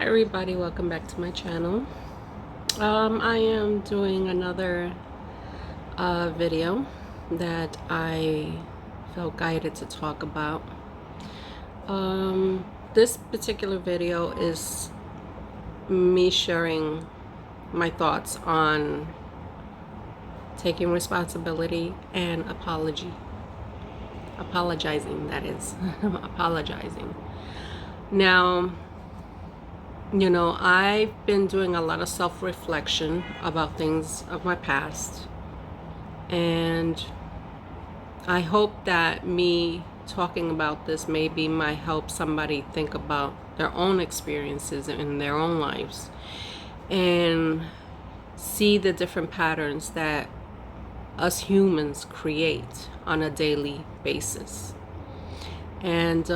Hi everybody, welcome back to my channel. I am doing another video that I felt guided to talk about. This particular video is me sharing my thoughts on taking responsibility and apologizing, that is. Apologizing. Now, I've been doing a lot of self-reflection about things of my past, and I hope that me talking about this maybe might help somebody think about their own experiences in their own lives and see the different patterns that us humans create on a daily basis. And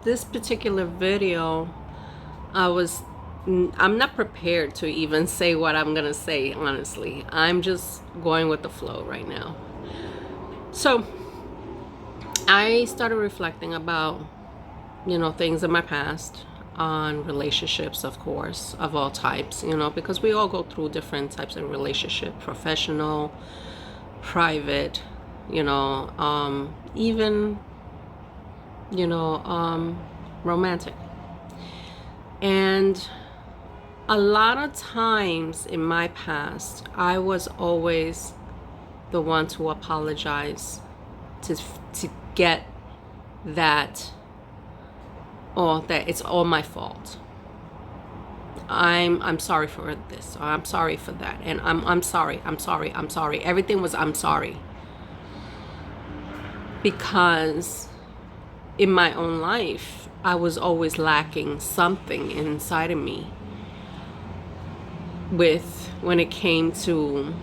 this particular video, I'm not prepared to even say what I'm gonna say, honestly. I'm just going with the flow right now. So I started reflecting about, things in my past, on relationships, of course, of all types, because we all go through different types of relationship, professional, private, even romantic. And a lot of times in my past, I was always the one to apologize, to get that, that it's all my fault. I'm sorry for this, or I'm sorry for that, and I'm sorry. Everything was I'm sorry. Because in my own life, I was always lacking something inside of me when it came to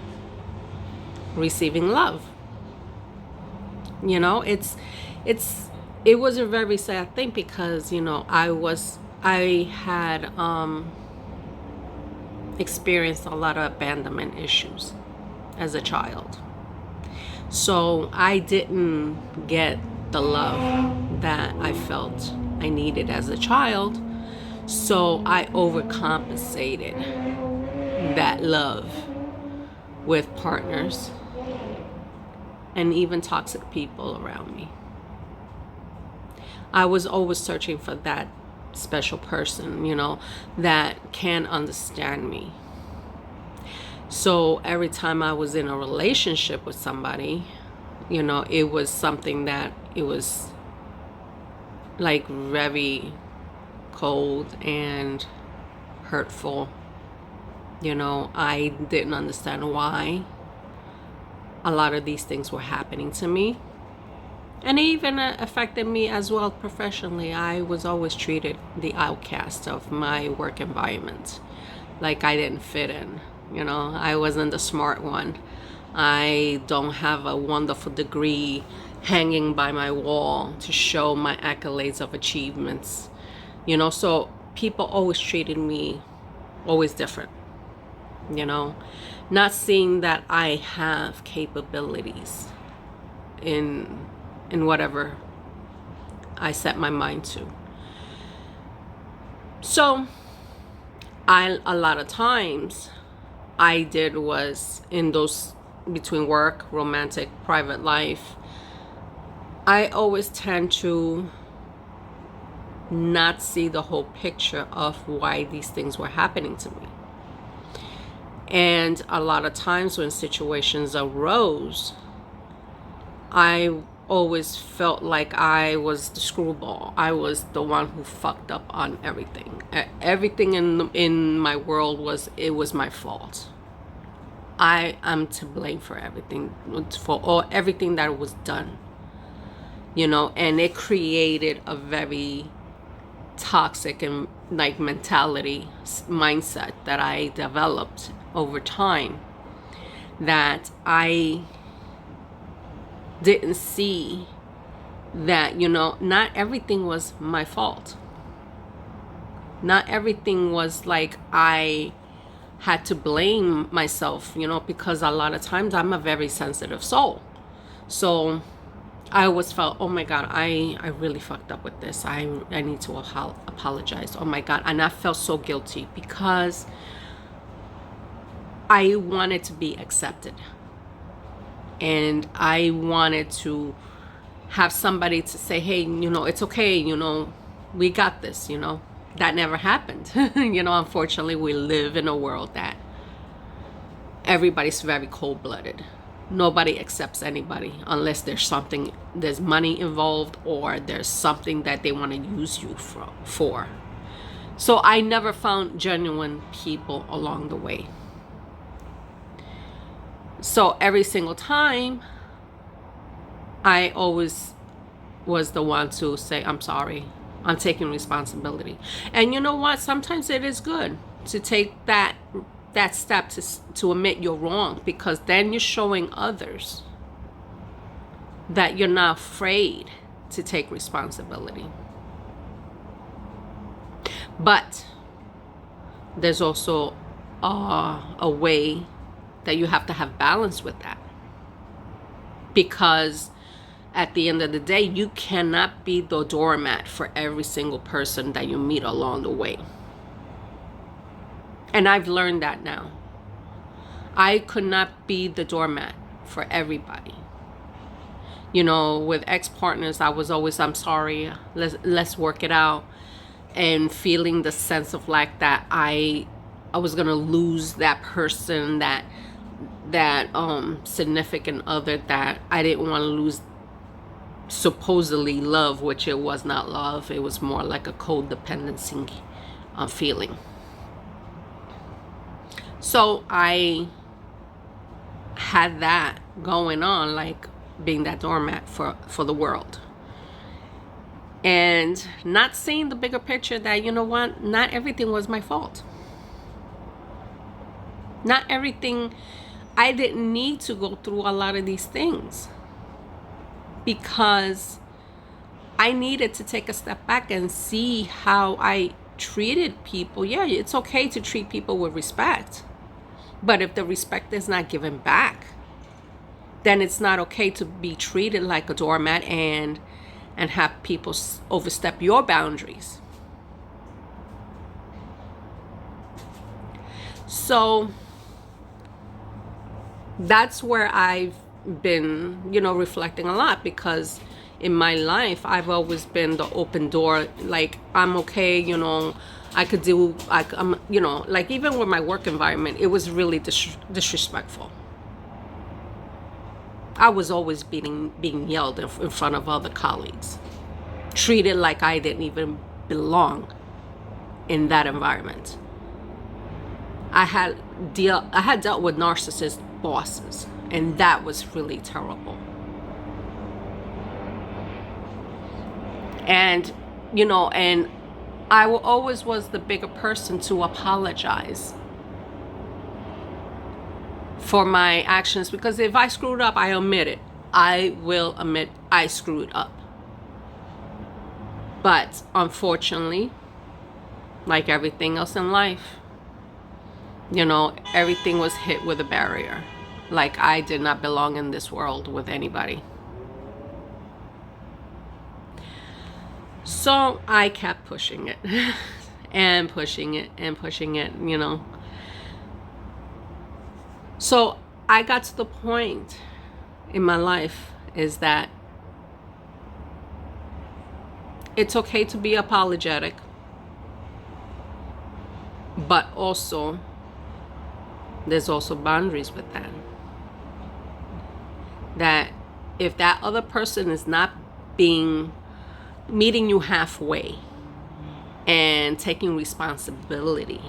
receiving love. It was a very sad thing because, I had experienced a lot of abandonment issues as a child. So I didn't get the love that I felt I needed as a child. So I overcompensated that love with partners and even toxic people around me. I was always searching for that special person, that can understand me. So every time I was in a relationship with somebody, it was something that it was like very cold and hurtful. I didn't understand why a lot of these things were happening to me. And it even affected me as well professionally. I was always treated the outcast of my work environment. Like I didn't fit in. I wasn't the smart one. I don't have a wonderful degree hanging by my wall to show my accolades of achievements. So people always treated me always different. Not seeing that I have capabilities in whatever I set my mind to. So a lot of times I did was in those between work, romantic, private life, I always tend to not see the whole picture of why these things were happening to me. And a lot of times when situations arose, I always felt like I was the screwball. I was the one who fucked up on everything. Everything in my world was my fault. I am to blame for everything, for everything that was done. And it created a very toxic and mentality, mindset that I developed over time, that I didn't see that, not everything was my fault. Not everything was like I had to blame myself, because a lot of times I'm a very sensitive soul. So I always felt, oh my God, I really fucked up with this. I need to apologize. Oh my God. And I felt so guilty because I wanted to be accepted. And I wanted to have somebody to say, hey, it's okay, we got this, That never happened. Unfortunately, we live in a world that everybody's very cold-blooded. Nobody accepts anybody unless there's money involved, or there's something that they want to use you for. So I never found genuine people along the way. So every single time, I always was the one to say, I'm sorry, I'm taking responsibility. And you know what? Sometimes it is good to take that step to admit you're wrong, because then you're showing others that you're not afraid to take responsibility. But there's also a way that you have to have balance with that, because at the end of the day, you cannot be the doormat for every single person that you meet along the way. And I've learned that now. I could not be the doormat for everybody. With ex-partners, I was always, I'm sorry, let's work it out. And feeling the sense of like that I was gonna lose that person, that significant other that I didn't want to lose, supposedly love, which it was not love. It was more like a codependency feeling. So I had that going on, like being that doormat for the world, and not seeing the bigger picture that, not everything was my fault. Not everything. I didn't need to go through a lot of these things, because I needed to take a step back and see how I treated people. Yeah, it's okay to treat people with respect, but if the respect is not given back, then it's not okay to be treated like a doormat and have people overstep your boundaries. So that's where I've been, reflecting a lot, because in my life, I've always been the open door. Like, I'm okay, I could do, I'm, like even with my work environment, it was really disrespectful. I was always being yelled in front of other colleagues, treated like I didn't even belong in that environment. I had dealt with narcissist bosses, and that was really terrible. And and I always was the bigger person to apologize for my actions, because if I screwed up, I admit it. I will admit I screwed up. But unfortunately, like everything else in life, everything was hit with a barrier. Like, I did not belong in this world with anybody. So I kept pushing it and pushing it and pushing it, So I got to the point in my life is that it's okay to be apologetic, but also there's also boundaries with that. That if that other person is not meeting you halfway and taking responsibility,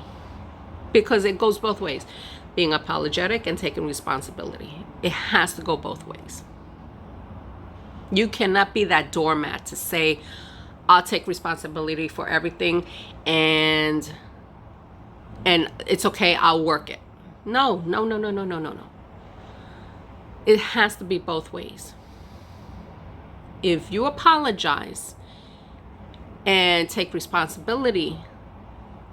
because it goes both ways, being apologetic and taking responsibility, it has to go both ways. You cannot be that doormat to say, I'll take responsibility for everything and it's okay, I'll work it. No. It has to be both ways. If you apologize and take responsibility,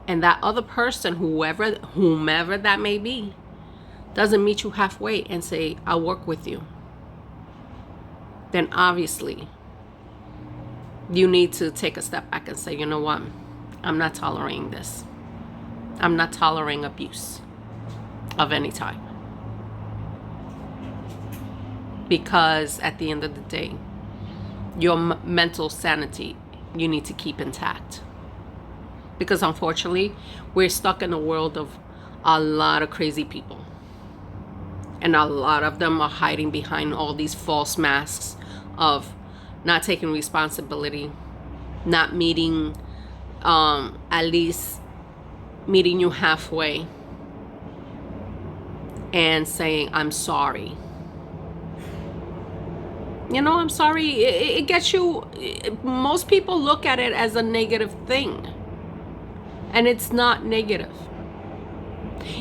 and that other person, whomever that may be, doesn't meet you halfway and say, I'll work with you, then obviously you need to take a step back and say, you know what? I'm not tolerating this. I'm not tolerating abuse of any type. Because at the end of the day, your mental sanity, you need to keep intact. Because unfortunately, we're stuck in a world of a lot of crazy people. And a lot of them are hiding behind all these false masks of not taking responsibility, not meeting, at least meeting you halfway and saying, I'm sorry. You know, I'm sorry. It gets you, most people look at it as a negative thing. And it's not negative.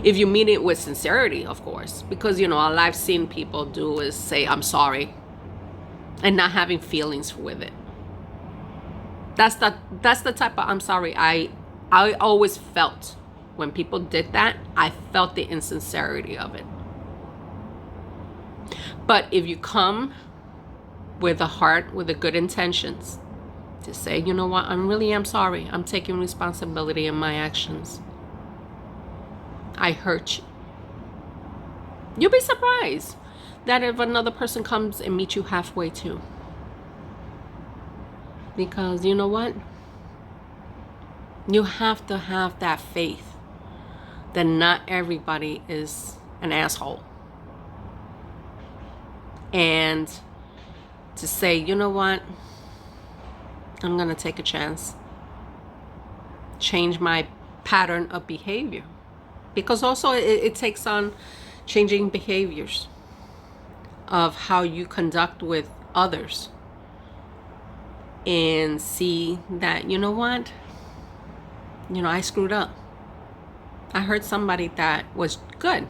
If you mean it with sincerity, of course. Because, you know, all I've seen people do is say, I'm sorry. And not having feelings with it. That's the type of I'm sorry I always felt. When people did that, I felt the insincerity of it. But if you come with a heart, with the good intentions, to say, you know what, I'm sorry. I'm taking responsibility in my actions. I hurt you. You'll be surprised that if another person comes and meets you halfway too. Because you know what? You have to have that faith that not everybody is an asshole. And to say, you know what? I'm going to take a chance. Change my pattern of behavior. Because also it takes on changing behaviors of how you conduct with others. And see that, you know what? You know, I screwed up. I hurt somebody that was good,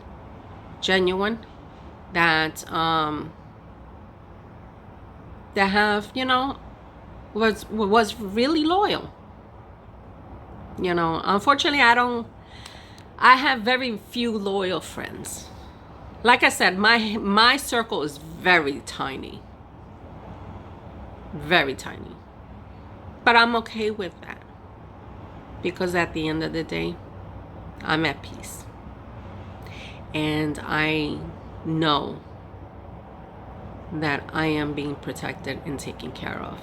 genuine, that have, you know, was really loyal. You know, unfortunately, I have very few loyal friends. Like I said, my circle is very tiny. Very tiny. But I'm okay with that. Because at the end of the day, I'm at peace. And I know that I am being protected and taken care of.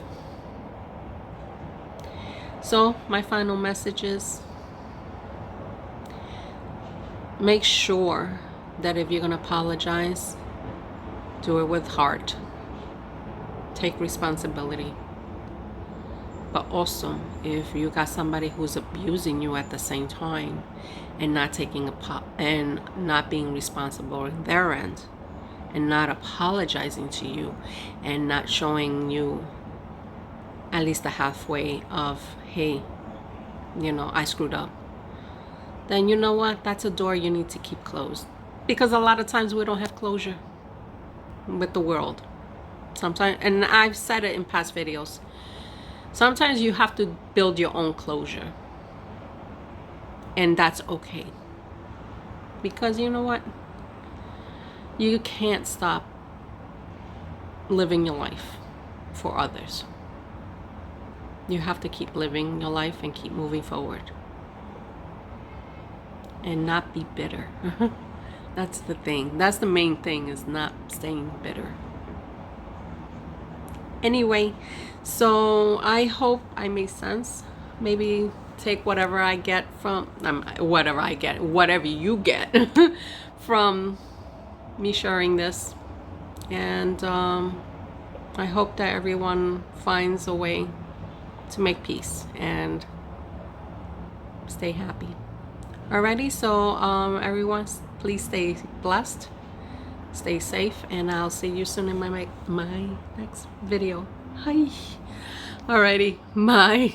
So my final message is, make sure that if you're going to apologize, do it with heart. Take responsibility. But also, if you got somebody who's abusing you at the same time and not taking and not being responsible on their end and not apologizing to you and not showing you at least the halfway of, hey, you know, I screwed up, then you know what? That's a door you need to keep closed. Because a lot of times we don't have closure with the world. Sometimes, and I've said it in past videos, sometimes you have to build your own closure. And that's okay. Because you know what? You can't stop living your life for others. You have to keep living your life and keep moving forward. And not be bitter. That's the thing. That's the main thing, is not staying bitter. Anyway, so I hope I made sense. Maybe take whatever I get from, whatever you get from me sharing this. And I hope that everyone finds a way to make peace and stay happy. Alrighty, so everyone, please stay blessed, stay safe, and I'll see you soon in my next video. Hi. Alrighty, bye.